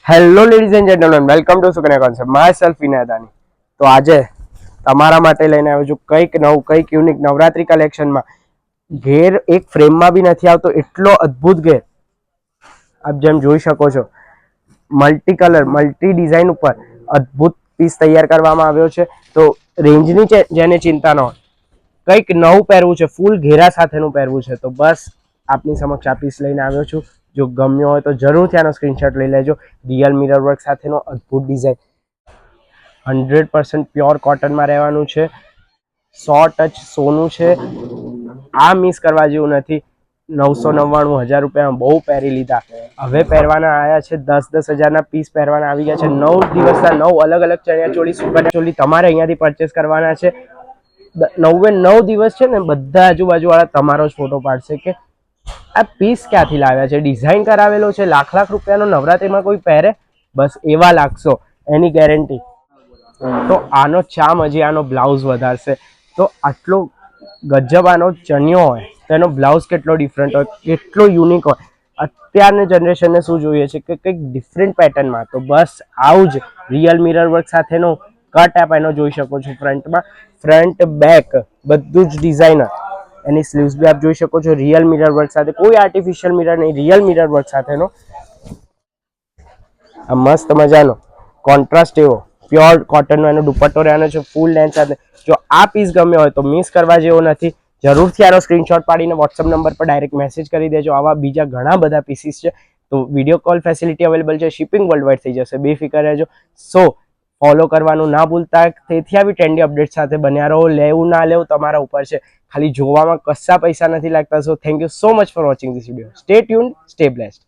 Hello ladies and gentleman, welcome to Sukanya Concept. Myself Vinay Adani. તો આજે તમારા માટે લઈને આવ્યો છું કંઈક નવું, કંઈક યુનિક નવરાત્રી કલેક્શનમાં. ઘેર એક ફ્રેમમાં બી નથી આવતો એટલો અદ્ભુત ઘેર. આપ જેમ જોઈ શકો છો, મલ્ટી કલર, મલ્ટી ડિઝાઇન ઉપર અદ્ભુત પીસ તૈયાર કરવામાં આવ્યો છે. તો રેન્જની જેને ચિંતા ન હોય, કંઈક નવું પહેરવું છે, ફૂલ ઘેરા સાથેનું પહેરવું છે, તો બસ આપની સમક્ષ આ પીસ લઈને આવ્યો છું. જો ગમ્યો હોય તો જરૂરથી આનો સ્ક્રીનશોટ લઈ લેજો. રિયલ મિરર વર્ક સાથેનો અદ્ભુત ડિઝાઇન, 100% પ્યોર કોટનમાં રહેવાનું છે, 100 ટચ સોનું છે. આ મિસ કરવા જેવું નથી. 999 રૂપિયામાં બહુ પહેરી લીધા. હવે પહેરવાના આવ્યા છે 10-10 હજારના પીસ પહેરવાના આવી ગયા છે. 9 દિવસના 9 અલગ અલગ ચણિયા ચોળી, સુકન્યા ચોળી તમારે અહીંયાથી પરચેસ કરવાના છે. 9 દિવસ છે ને, બધા આજુબાજુ વાળા તમારો જ ફોટો પાડશે કે આ પીસ ક્યાંથી લાવ્યા છે, ડિઝાઇન કરાવેલો છે, લાખ રૂપિયાનો નવરાત્રીમાં કોઈ પહેરે, બસ એવા લાગશો, એની ગેરંટી. તો આનો ચામ હજી આનો બ્લાઉઝ વધારશે. તો આટલો ગજબ આનો ચણિયો હોય તો એનો બ્લાઉઝ કેટલો ડિફરન્ટ હોય, કેટલો યુનિક હોય. અત્યારની જનરેશનને શું જોઈએ છે કે કંઈક ડિફરન્ટ પેટર્નમાં, તો બસ આવું જ રિયલ મિરર વર્ક સાથેનો કટ આપ એનો જોઈ શકો છો. ફ્રન્ટમાં, ફ્રન્ટ બેક બધું જ ડિઝાઇનર. એની સ્લીવ્સ બી આપ જોઈ શકો છો રિયલ મિરર વર્ક સાથે, કોઈ આર્ટિફિશિયલ મિરર નહીં, રિયલ મિરર વર્ક સાથેનો આ મસ્ત મજાનો કોન્ટ્રાસ્ટ એવો પ્યોર કોટનનો એનો દુપટ્ટો રહેવાનો છે ફૂલ લેન્થ સાથે. જો આ પીસ ગમ્યો હોય તો મિસ કરવા જેવો નથી. જરૂરથી આનો સ્ક્રીનશોટ પાડીને વોટ્સઅપ નંબર પર ડાયરેક્ટ મેસેજ કરી દેજો. આવા બીજા ઘણા બધા પીસીસ છે, તો વિડીયો કોલ ફેસિલિટી અવેલેબલ છે, શિપિંગ વર્લ્ડ વાઇડ થઈ જશે, બેફિકર રહેજો. સો ફોલો કરવાનું ના ભૂલતા. તેથી આવી ટ્રેન્ડી અપડેટ સાથે બન્યા રહો. લેવું ના લેવું તમારા ઉપર છે, ખાલી જોવામાં કશા પૈસા નથી લાગતા. So thank you so much for watching this video. Stay tuned, stay blessed.